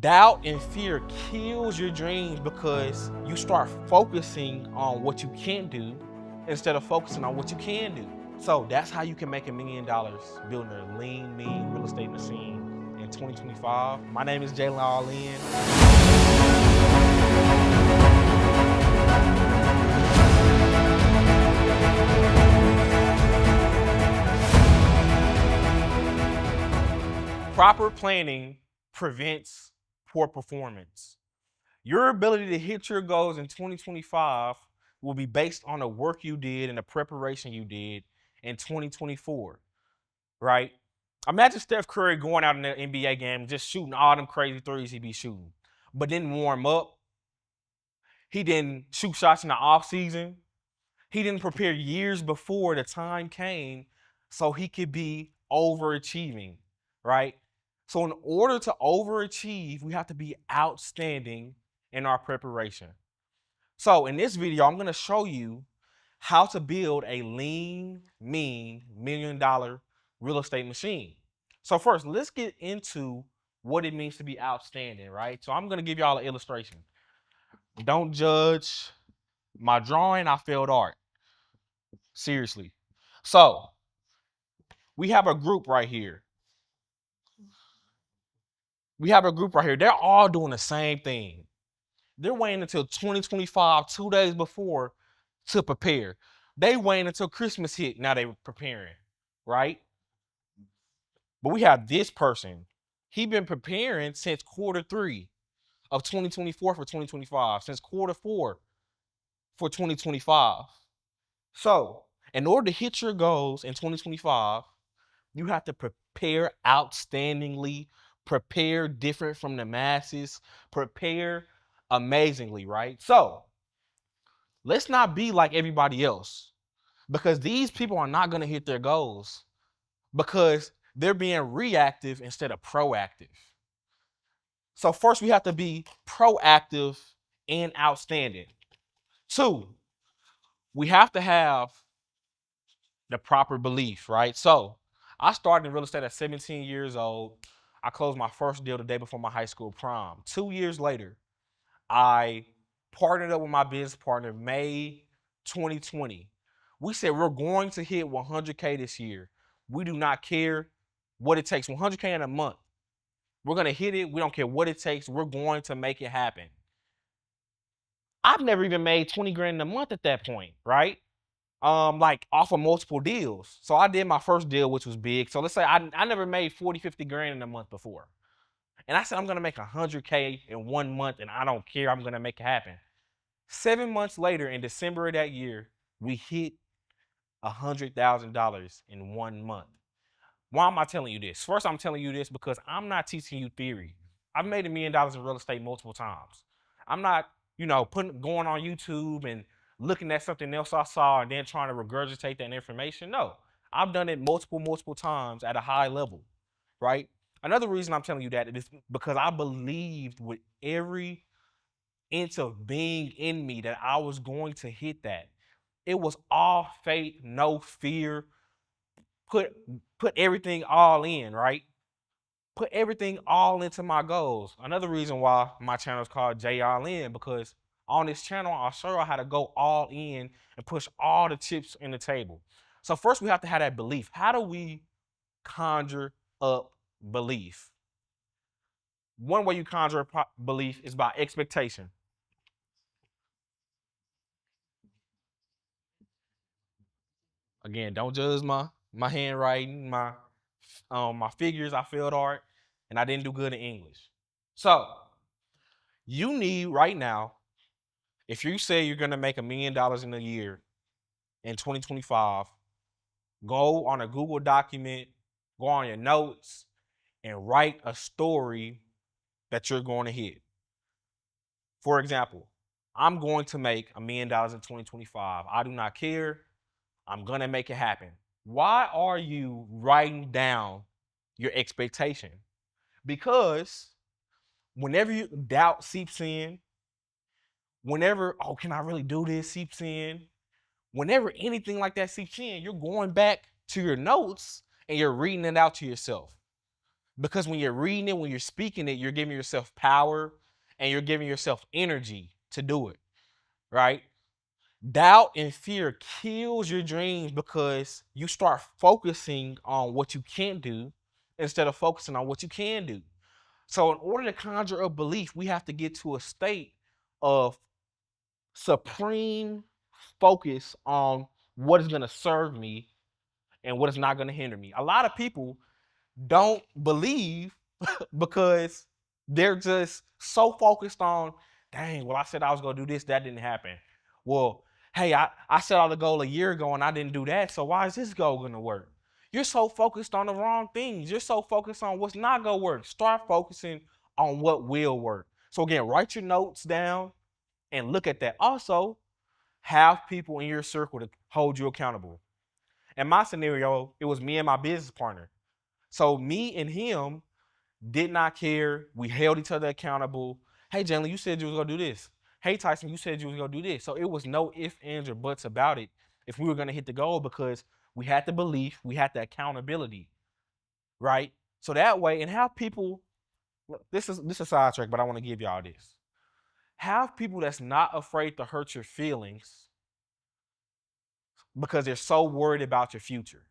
Doubt and fear kills your dreams because you start focusing on what you can't do instead of focusing on what you can do. So that's how you can make $1 million building a lean, mean real estate machine in 2025. My name is Jalen Arlin. Proper planning prevents poor performance. Your ability to hit your goals in 2025 will be based on the work you did and the preparation you did in 2024, right? Imagine Steph Curry going out in the NBA game just shooting all them crazy threes he be shooting, but didn't warm up. He didn't shoot shots in the offseason. He didn't prepare years before the time came so he could be overachieving, right? So in order to overachieve, we have to be outstanding in our preparation. So in this video, I'm going to show you how to build a lean, mean $1 million real estate machine. So first, let's get into what it means to be outstanding, right? So I'm going to give y'all an illustration. Don't judge my drawing. I failed art. Seriously. So we have a group right here. They're all doing the same thing. They're waiting until 2025, 2 days before, to prepare. They waiting until Christmas hit. Now they're preparing, right? But we have this person. He been preparing since Q3 of 2024 for 2025, since Q4 for 2025. So in order to hit your goals in 2025, you have to prepare outstandingly, prepare different from the masses, prepare amazingly, right? So let's not be like everybody else, because these people are not going to hit their goals because they're being reactive instead of proactive. So first, we have to be proactive and outstanding. 2, we have to have the proper belief, right? So I started in real estate at 17 years old. I closed my first deal the day before my high school prom. 2 years later, I partnered up with my business partner May 2020. We said we're going to hit 100K this year. We do not care what it takes. 100K in a month. We're going to hit it. We don't care what it takes. We're going to make it happen. I've never even made 20 grand in a month at that point, right? Like off of multiple deals. So I did my first deal, which was big. So let's say I never made 40, 50 grand in a month before. And I said, I'm going to make 100K in 1 month and I don't care. I'm going to make it happen. 7 months later, in December of that year, we hit $100,000 in 1 month. Why am I telling you this? First, I'm telling you this because I'm not teaching you theory. I've made $1 million in real estate multiple times. I'm not, going on YouTube and looking at something else I saw and then trying to regurgitate that information. No, I've done it multiple times at a high level, right? Another reason I'm telling you that is because I believed with every inch of being in me that I was going to hit that. It was all faith, no fear. Put everything all in, right? Put everything all into my goals. Another reason why my channel is called J All In, because on this channel, I'll show you how to go all in and push all the chips in the table. So first we have to have that belief. How do we conjure up belief? One way you conjure up belief is by expectation. Again, don't judge my handwriting, my figures. I failed art, and I didn't do good in English. So you need right now, if you say you're gonna make $1 million in a year in 2025, go on a Google document, go on your notes, and write a story that you're going to hit. For example, I'm going to make $1 million in 2025. I do not care. I'm gonna make it happen. Why are you writing down your expectation? Because whenever doubt seeps in, whenever, oh, can I really do this, seeps in, whenever anything like that seeps in, you're going back to your notes and you're reading it out to yourself. Because when you're reading it, when you're speaking it, you're giving yourself power and you're giving yourself energy to do it, right? Doubt and fear kills your dreams because you start focusing on what you can't do instead of focusing on what you can do. So in order to conjure up belief, we have to get to a state of supreme focus on what is going to serve me and what is not going to hinder me. A lot of people don't believe because they're just so focused on, dang, well, I said I was going to do this, that didn't happen. Well, hey, I set out a goal a year ago and I didn't do that, so why is this goal going to work? You're so focused on the wrong things. You're so focused on what's not going to work. Start focusing on what will work. So again, write your notes down and look at that. Also, have people in your circle to hold you accountable. In my scenario, it was me and my business partner. So me and him did not care. We held each other accountable. Hey, Jalen, you said you was gonna do this. Hey, Tyson, you said you was gonna do this. So it was no ifs, ands, or buts about it if we were gonna hit the goal because we had the belief, we had the accountability, right? So that way, and have people. This is a sidetrack, but I want to give y'all this. Have people that's not afraid to hurt your feelings because they're so worried about your future.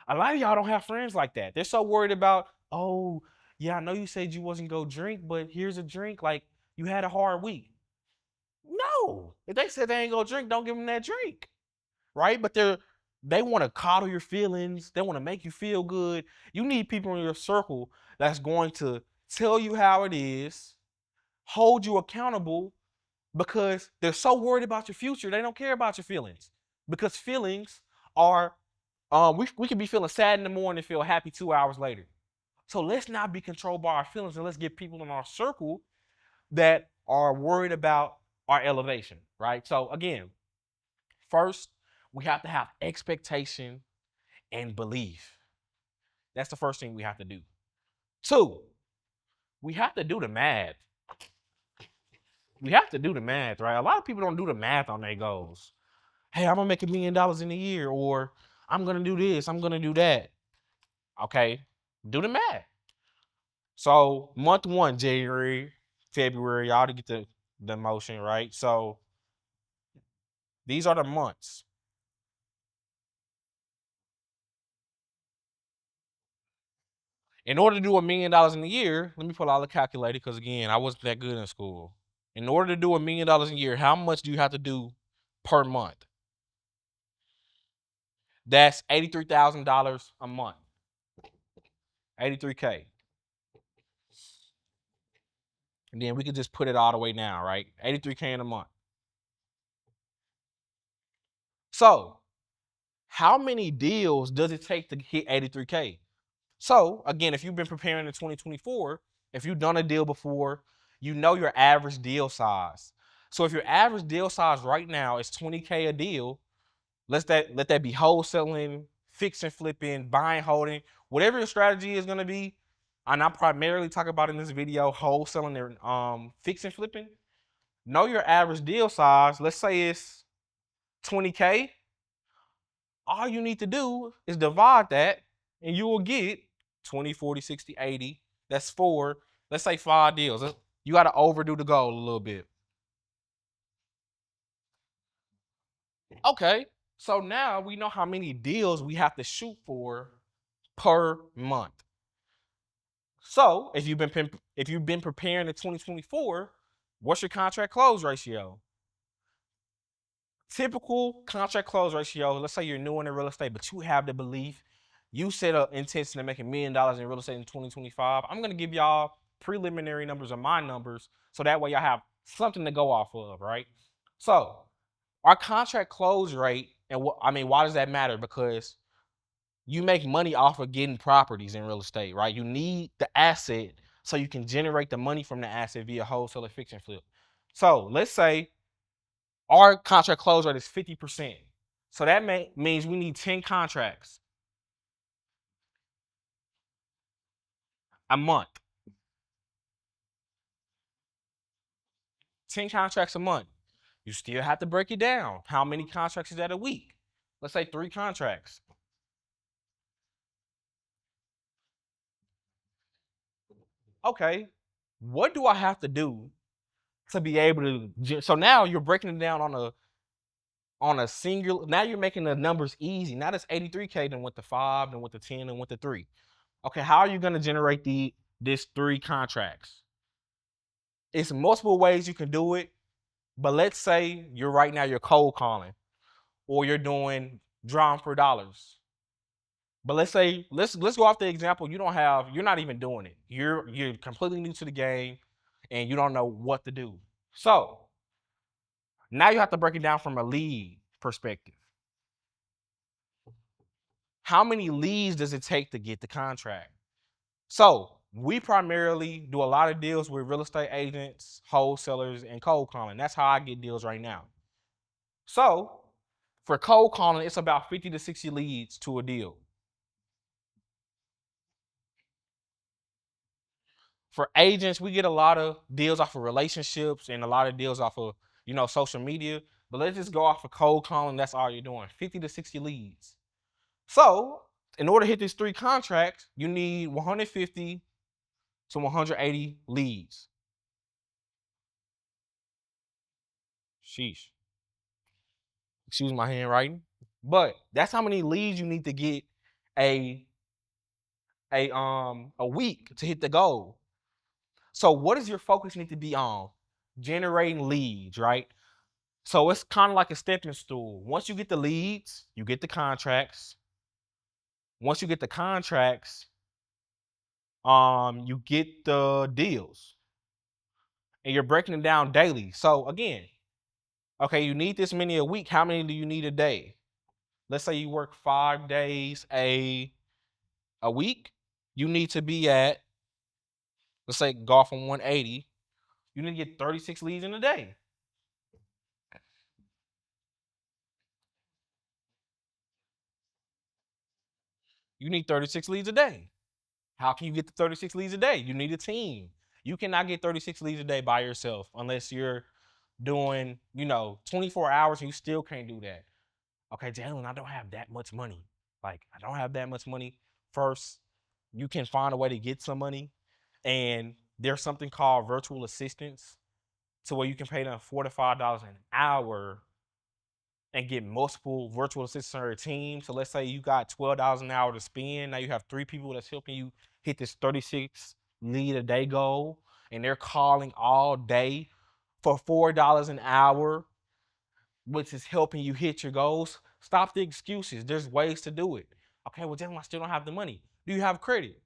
A lot of y'all don't have friends like that. They're so worried about, oh, yeah, I know you said you wasn't gonna drink, but here's a drink. Like, you had a hard week. No. If they said they ain't gonna drink, don't give them that drink. Right? But they want to coddle your feelings. They want to make you feel good. You need people in your circle that's going to tell you how it is, hold you accountable, because they're so worried about your future, they don't care about your feelings. Because feelings are, we can be feeling sad in the morning and feel happy 2 hours later. So let's not be controlled by our feelings, and let's get people in our circle that are worried about our elevation, right? So again, first, we have to have expectation and belief. That's the first thing we have to do. Two, we have to do the math. We have to do the math, right? A lot of people don't do the math on their goals. Hey, I'm gonna make $1 million in a year, or I'm gonna do this, I'm gonna do that. Okay, do the math. So month one, January, February, y'all to get the motion, right? So these are the months. In order to do $1 million in a year, let me pull out the calculator because again, I wasn't that good in school. In order to do $1 million a year, how much do you have to do per month? That's $83,000 a month. 83K. And then we could just put it all the way down, right? 83K in a month. So, how many deals does it take to hit 83K? So, again, if you've been preparing in 2024, if you've done a deal before, you know your average deal size. So, if your average deal size right now is 20K a deal, let that be wholesaling, fixing, flipping, buying, holding, whatever your strategy is going to be. And I'm primarily talking about in this video wholesaling and fixing, flipping. Know your average deal size. Let's say it's 20K. All you need to do is divide that and you will get 20, 40, 60, 80. That's 4. Let's say 5 deals. You got to overdo the goal a little bit. Okay, so now we know how many deals we have to shoot for per month. So if you've been preparing in 2024, what's your contract close ratio? Typical contract close ratio. Let's say you're new in the real estate, but you have the belief, you set an intention to make $1 million in real estate in 2025. I'm gonna give y'all preliminary numbers of my numbers, so that way y'all have something to go off of, right? So our contract close rate, and why does that matter? Because you make money off of getting properties in real estate, right? You need the asset so you can generate the money from the asset via wholesale or fix and flip. So let's say our contract close rate is 50%. So that means we need 10 contracts a month. 10 contracts a month. You still have to break it down. How many contracts is that a week? Let's say 3 contracts. okay, what do I have to do to be able to? So now you're breaking it down on a singular. Now you're making the numbers easy. Now that's 83K, then went to 5, then went to 10, then went to 3. Okay, how are you going to generate this 3 contracts? It's multiple ways you can do it, but let's say you're cold calling or you're doing drawing for dollars. But let's go off the example. You're not even doing it. You're completely new to the game and you don't know what to do. So now you have to break it down from a lead perspective. How many leads does it take to get the contract? So we primarily do a lot of deals with real estate agents, wholesalers, and cold calling. That's how I get deals right now. So for cold calling, it's about 50 to 60 leads to a deal. For agents, we get a lot of deals off of relationships and a lot of deals off of, social media. But let's just go off of cold calling. That's all you're doing, 50 to 60 leads. So in order to hit these 3 contracts, you need 150 to 180 leads. Sheesh. Excuse my handwriting. But that's how many leads you need to get a week to hit the goal. So what does your focus need to be on? Generating leads, right? So it's kind of like a stepping stool. Once you get the leads, you get the contracts. Once you get the contracts, you get the deals. And you're breaking it down daily. So again, okay, you need this many a week. How many do you need a day? Let's say you work 5 days a week. You need to be at, let's say, golf from 180. You need to get 36 leads in a day. You need 36 leads a day. How can you get the 36 leads a day? You need a team. You cannot get 36 leads a day by yourself unless you're doing, 24 hours and you still can't do that. Okay, Jalen, I don't have that much money. Like, I don't have that much money. First, you can find a way to get some money. And there's something called virtual assistants to where you can pay them $4 to $5 an hour and get multiple virtual assistants on your team. So let's say you got $12 an hour to spend. Now you have 3 people that's helping you hit this 36 lead a day goal, and they're calling all day for $4 an hour, which is helping you hit your goals. Stop the excuses. There's ways to do it. Okay, well, Jalen, I still don't have the money. Do you have credit?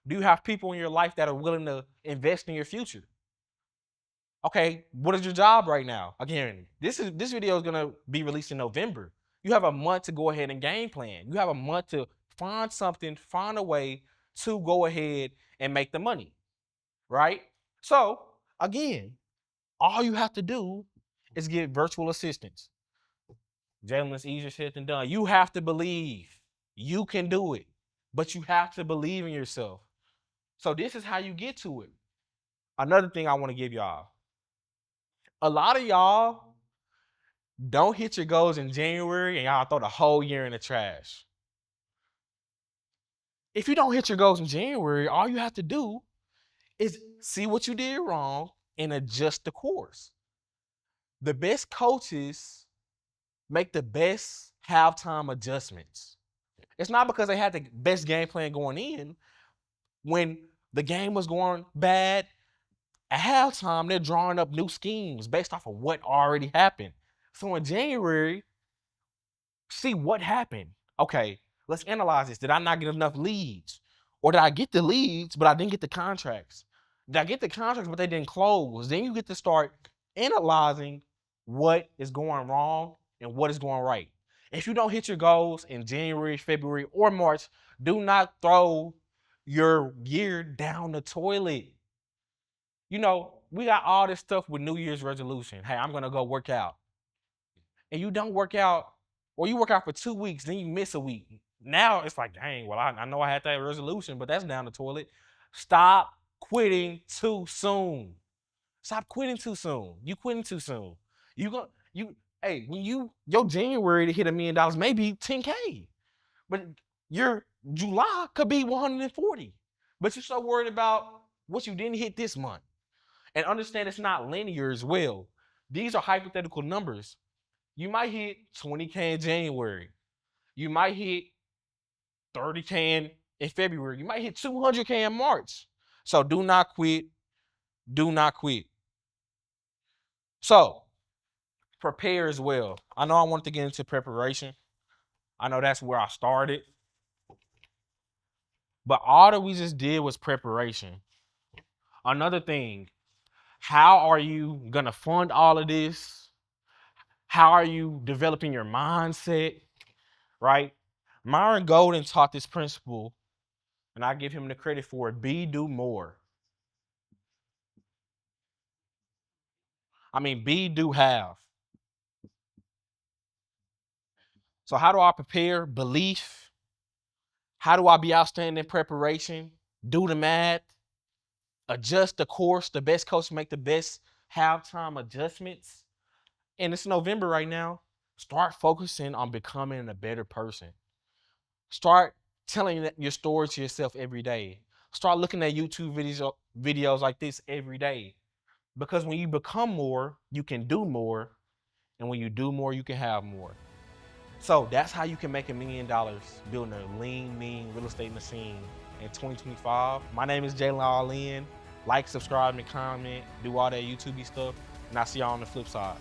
Do you have people in your life that are willing to invest in your future? Okay, what is your job right now? Again, this video is gonna be released in November. You have a month to go ahead and game plan. You have a month to find something, find a way to go ahead and make the money, right? So again, all you have to do is get virtual assistants. Jalen, it's easier said than done. You have to believe you can do it, but you have to believe in yourself. So this is how you get to it. Another thing I want to give y'all. A lot of y'all don't hit your goals in January and y'all throw the whole year in the trash. If you don't hit your goals in January, all you have to do is see what you did wrong and adjust the course. The best coaches make the best halftime adjustments. It's not because they had the best game plan going in. When the game was going bad, at halftime, they're drawing up new schemes based off of what already happened. So in January, see what happened. Okay, let's analyze this. Did I not get enough leads? Or did I get the leads, but I didn't get the contracts? Did I get the contracts, but they didn't close? Then you get to start analyzing what is going wrong and what is going right. If you don't hit your goals in January, February, or March, do not throw your year down the toilet. We got all this stuff with New Year's resolution. Hey, I'm going to go work out. And you don't work out, or you work out for 2 weeks, then you miss a week. Now it's like, dang, well, I know I had that resolution, but that's down the toilet. Stop quitting too soon. Stop quitting too soon. You quitting too soon. When your January to hit $1 million, maybe 10K. But your July could be 140. But you're so worried about what you didn't hit this month. And understand it's not linear as well. These are hypothetical numbers. You might hit 20K in January. You might hit 30K in February. You might hit 200K in March. So do not quit. Do not quit. So prepare as well. I know I wanted to get into preparation. I know that's where I started. But all that we just did was preparation. Another thing, how are you going to fund all of this? How are you developing your mindset? Right? Myron Golden taught this principle, and I give him the credit for it. Be, do more. Be, do, have. So how do I prepare? Belief. How do I be outstanding in preparation? Do the math. Adjust the course. The best coach make the best halftime adjustments. And it's November right now. Start focusing on becoming a better person. Start telling your story to yourself every day. Start looking at YouTube videos like this every day. Because when you become more, you can do more. And when you do more, you can have more. So that's how you can make $1 million building a lean, mean real estate machine in 2025. My name is Jalen All In. Like, subscribe, and comment. Do all that YouTube stuff. And I'll see y'all on the flip side.